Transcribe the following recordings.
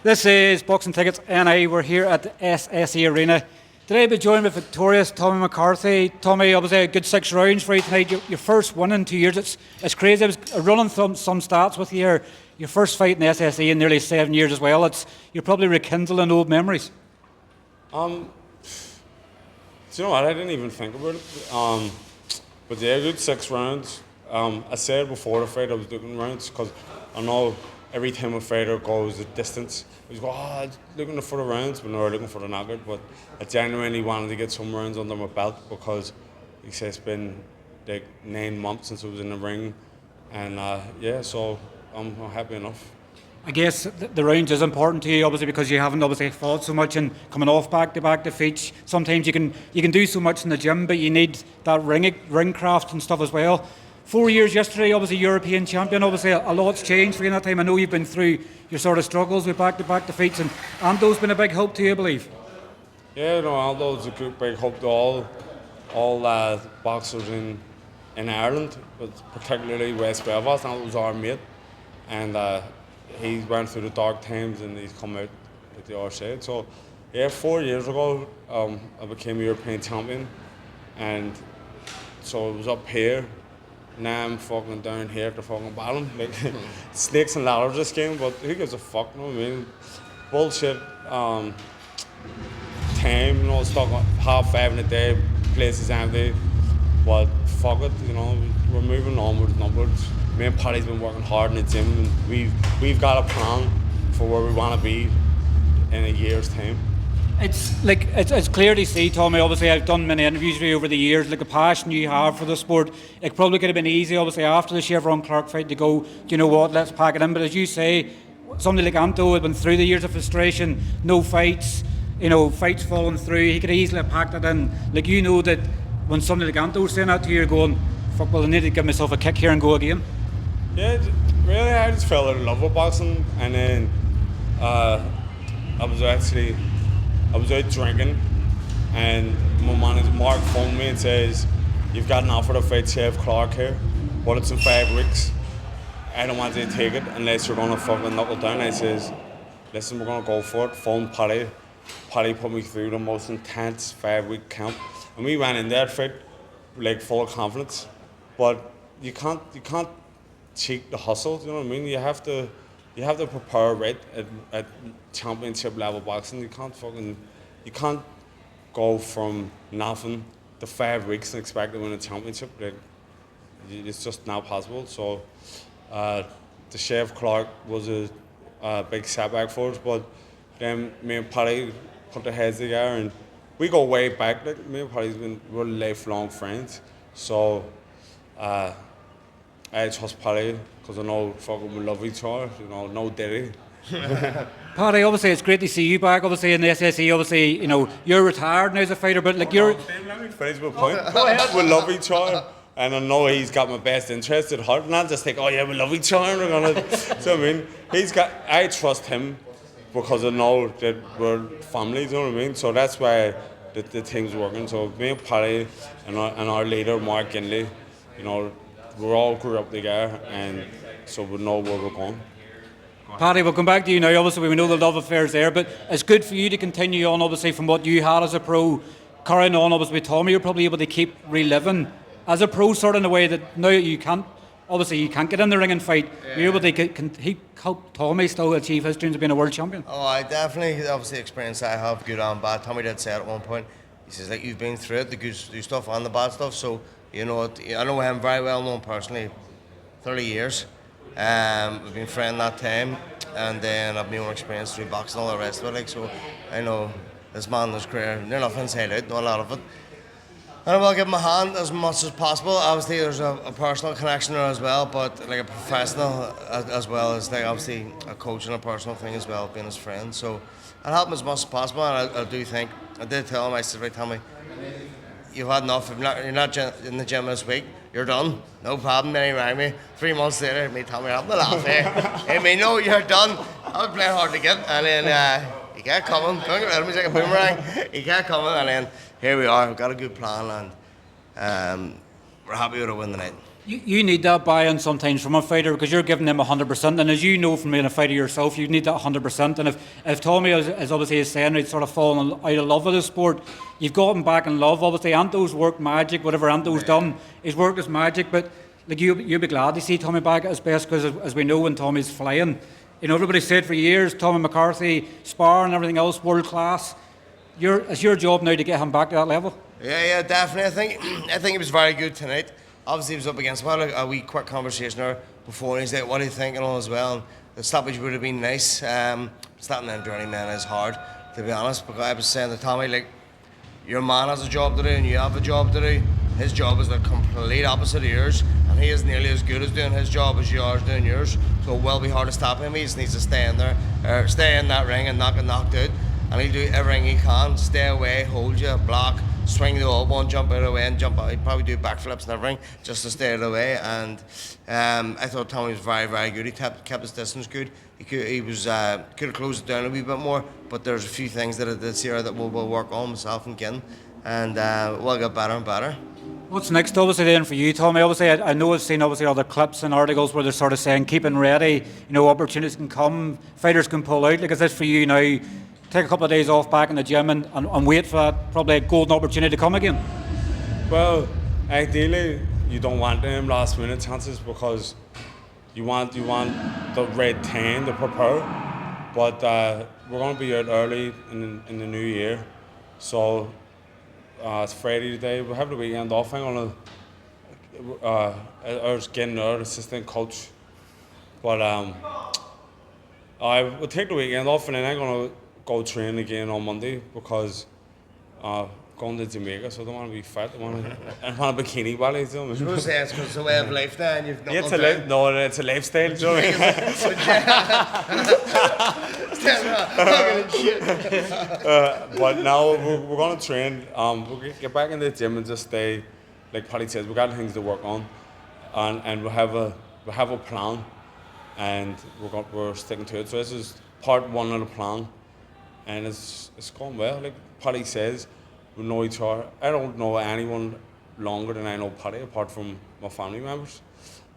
This is Boxing Tickets NI. We're here at the SSE Arena. Today we're joined with victorious Tommy McCarthy. Tommy, obviously a good 6 rounds for you tonight. Your first win in 2 years. It's crazy. I was running some stats with you here. Your first fight in the SSE in nearly 7 years as well. You're probably rekindling old memories. Do you know what? I didn't even think about it. But yeah, good 6 rounds. I said before the fight I was looking rounds because I know every time a fighter goes the distance, he's go, looking for the rounds, but no, looking for the knockout. But I genuinely wanted to get some rounds under my belt because he said it's been like 9 months since I was in the ring, and so I'm happy enough. I guess the rounds is important to you, obviously, because you haven't obviously fought so much and coming off back-to-back defeats. Sometimes you can do so much in the gym, but you need that ring craft and stuff as well. 4 years yesterday, obviously European champion. Obviously a lot's changed for you in that time. I know you've been through your sort of struggles with back-to-back defeats, and Aldo's been a big help to you, I believe. Yeah, no, Aldo's a good big help to all boxers in Ireland, but particularly West Belfast. Aldo's our mate, and he went through the dark times and he's come out at the other side. So, yeah, 4 years ago, I became European champion, and so it was up here. Now I'm fucking down here at the fucking bottom. Like, snakes and ladders this game, but who gives a fuck, you know what I mean? Bullshit time, stuck 5:30 in the day, place is empty. But fuck it, we're moving onwards and upwards. Me and Paddy's been working hard in the gym, and we've got a plan for where we want to be in a year's time. It's clear to see, Tommy. Obviously, I've done many interviews with you over the years. Like the passion you have for the sport, it probably could have been easy, obviously, after the Chevron Clark fight to go, you know what, let's pack it in. But as you say, somebody like Anto had been through the years of frustration, no fights, fights falling through. He could easily have packed it in. Like, that when somebody like Anto was saying that to you, you're going, fuck, well, I need to give myself a kick here and go again. Yeah, really, I just fell in love with boxing, and then I was out drinking, and my manager Mark phoned me and says, "You've got an offer to fight Chef Clark here, but it's in 5 weeks. I don't want you to take it unless you're gonna fucking knuckle down." I says, "Listen, we're gonna go for it." Phoned Paddy. Paddy put me through the most intense 5-week camp, and we ran in that fight like full of confidence. But you can't cheat the hustle. You know what I mean? You have to prepare right at championship level boxing. You can't go from nothing to 5 weeks and expect to win a championship. Like, it's just not possible. So the Chef Clark was a big setback for us, but then me and Paddy put our heads together, and we go way back. Like, me and Paddy's we're lifelong friends. So I trust Paddy because I know fucking we love each other, no diddy. Paddy, obviously it's great to see you back, obviously in the SSE. Obviously, you're retired now as a fighter, but like you're... Let me finish my point. Go ahead. We love each other, and I know he's got my best interest at heart, and I'll just think, oh yeah, we love each other, and we're gonna... So I mean, I trust him because I know that we're family, you know what I mean? So that's why the thing's working. So me and Paddy and our leader, Mark Ginley, we all grew up together, and so we know where we're going. Paddy, we'll come back to you now. Obviously, we know the love affair's there, but it's good for you to continue on, obviously, from what you had as a pro. Carrying on, obviously, with Tommy, you're probably able to keep reliving as a pro, sort of in a way that now you can't get in the ring and fight. Yeah. You're able to help Tommy still achieve his dreams of being a world champion. Oh, I definitely, obviously, experience I have, good and bad. Tommy did say it at one point. He says, like, you've been through it, the good stuff and the bad stuff, so... I know him very well, known personally, 30 years. We've been friends that time, and then I've my own experience through boxing and all the rest of it. So I know this man, his career, near enough inside out, know a lot of it. And I will give him a hand as much as possible. Obviously, there's a personal connection there as well, but like a professional as well as like obviously a coach and a personal thing as well, being his friend. So I'll help him as much as possible, and I do think, I did tell him, I said, right, tell me, you've had enough. You're not in the gym this week. You're done. No problem. Then he rang me 3 months later. Me tell me I'm the laugh here. Hey, me no, you're done. I was playing hard to get, and then he kept coming. Let me take a boomerang. He kept coming, and then here we are. We've got a good plan, and we're happy with a win tonight. You need that buy-in sometimes from a fighter because you're giving them 100%. And as you know from being a fighter yourself, you need that 100%. And if Tommy, as obviously is saying, he's sort of fallen out of love with the sport, you've got him back in love. Obviously, Anto's work magic, whatever Anto's done, his work is magic. But like you'll be glad to see Tommy back at his best because as we know when Tommy's flying, you know, everybody said for years, Tommy McCarthy, spar and everything else, world class. It's your job now to get him back to that level. Yeah, definitely. I think he was very good tonight. Obviously, he was up against a wee quick conversation there before, and he's like, "What do you think?" and all as well. And the stoppage would have been nice. Starting them journey man is hard, to be honest. Because I was saying to Tommy, like, your man has a job to do, and you have a job to do. His job is the complete opposite of yours, and he is nearly as good as doing his job as you are doing yours. So it will be hard to stop him. He just needs to stay in there, or stay in that ring and not get knocked out. And he'll do everything he can. Stay away, hold you, block. Swing the elbow and jump out of the way and jump out. He'd probably do backflips and everything just to stay out of the way. And I thought Tommy was very, very good. He kept his distance good. He could have closed it down a wee bit more, but there's a few things that I did see that we'll work on myself and Ginn, and we'll get better and better. What's next, obviously, then for you, Tommy? Obviously, I know I've seen obviously other clips and articles where they're sort of saying keeping ready. You know, opportunities can come, fighters can pull out. Like, is this for you now? Take a couple of days off back in the gym and wait for that probably a golden opportunity to come again? Well, ideally, you don't want them last minute chances because you want the red 10 to prepare. But we're going to be out early in the new year. So it's Friday today. We'll have the weekend off. I'm going to I was getting our assistant coach. But I will take the weekend off and then I'm going to go train again on Monday because going to Jamaica, so I don't want to be fat. I want a bikini body. You know what I mean? Who says it's a way of life then? You've Yeah, it's a lifestyle. You know what I mean? But now we're going to train. We'll get back in the gym and just stay. Like Paddy says, we got things to work on, and we'll have a plan, and we're sticking to it. So this is part one of the plan. And it's going well. Like Paddy says, we know each other. I don't know anyone longer than I know Paddy, apart from my family members.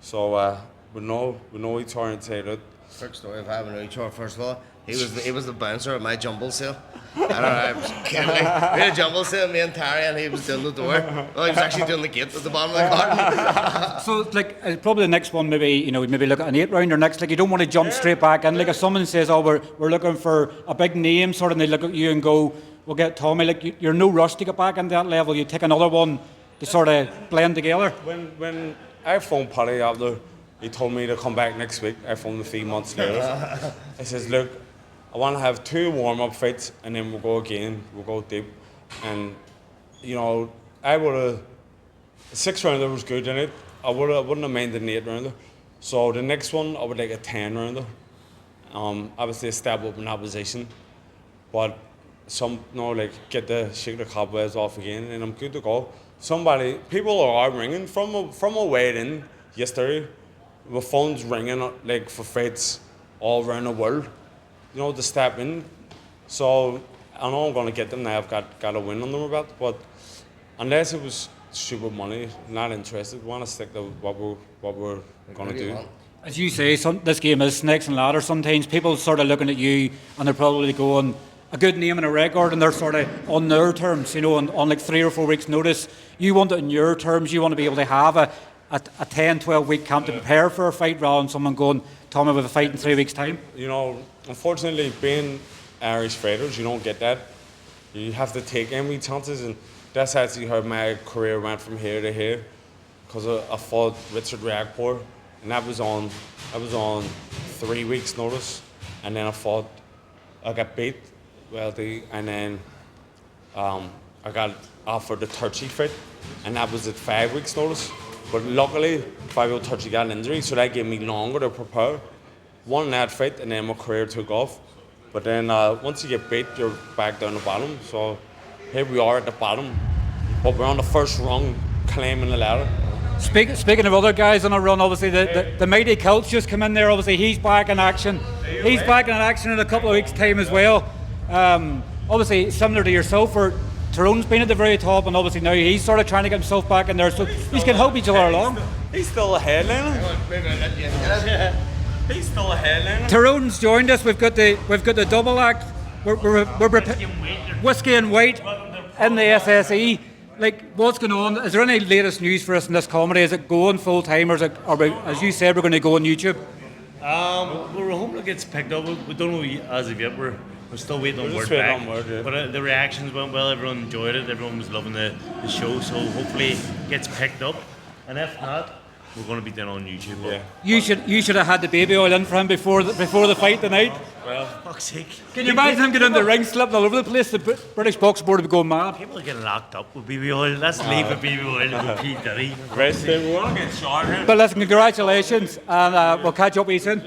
So we know each other inside out. Quick story of having each other. First of all, he was the bouncer at my jumble sale. I don't know. I was kidding. We had a jumble sale, me and Terry, and he was doing the door. Well, he was actually doing the gate at the bottom of the garden. So, like, probably the next one, maybe look at an 8-rounder next. Like, you don't want to jump straight back in. Like, if someone says, "Oh, we're looking for a big name," sort of, and they look at you and go, "We'll get Tommy." Like, you're no rush to get back into that level. You take another one to sort of blend together. When I phoned Paddy after he told me to come back next week, I phoned him 3 months later. I says, "Look, I want to have 2 warm-up fights and then we'll go again. We'll go deep." And you know, I would have 6-rounder was good in it. I wouldn't have minded an 8-rounder. So the next one I would like a 10-rounder. Obviously a step up in that position, but shake the cobwebs off again, and I'm good to go. People are ringing from a weigh in yesterday. My phone's ringing like for fights all around the world, you know, to step in. So I know I'm going to get them now. I've got a win on them about, but unless it was stupid money, not interested. Want to stick to what we're going to do. As you say, this game is snakes and ladders. Sometimes people sort of looking at you and they're probably going a good name and a record, and they're sort of on their terms, you know, on like 3 or 4 weeks' notice. You want it in your terms. You want to be able to have a 10, 12-week camp to prepare for a fight rather than someone going, "Tommy, with a fight in 3 weeks' time." You know, unfortunately, being Irish fighters, you don't get that. You have to take any chances, and that's actually how my career went from here to here. Because I fought Richard Reagpoor, and that was on 3 weeks' notice, and then I got beat, and then I got offered the Turchi fight, and that was at 5 weeks' notice. But luckily, Fabio Turchi got an injury, so that gave me longer to prepare. Won that fight, and then my career took off. But then once you get beat, you're back down the bottom. So here we are at the bottom, but we're on the first rung, climbing the ladder. Speaking of other guys on a run, obviously the mighty Celt's just come in there. Obviously he's back in action. He's back in action in a couple of weeks' time as well. Obviously similar to yourself, Tyrone's been at the very top, and obviously now he's sort of trying to get himself back in there, so he's can help each other along. He's still a headliner. He's still a headliner. Tyrone's joined us. We've got the double act. We're whiskey and white in the SSE. Like, what's going on? Is there any latest news for us in this comedy? Is it going full time, or is it? Are we, as you said, we're going to go on YouTube? We're hoping it gets picked up. We don't know as of yet. We're still waiting on word back. But the reactions went well. Everyone enjoyed it. Everyone was loving the show. So hopefully it gets picked up. And if not, we're going to be down on YouTube. Yeah. You should have had the baby oil in for him before the fight tonight. Well, fuck's sake. Can you imagine him getting in the ring, slipping all over the place? The British Box Board would be going mad. People are getting locked up with baby oil. Let's leave with baby oil with Pete Diddy. Right, we want to get shot here. But listen, congratulations, and we'll catch up with you soon.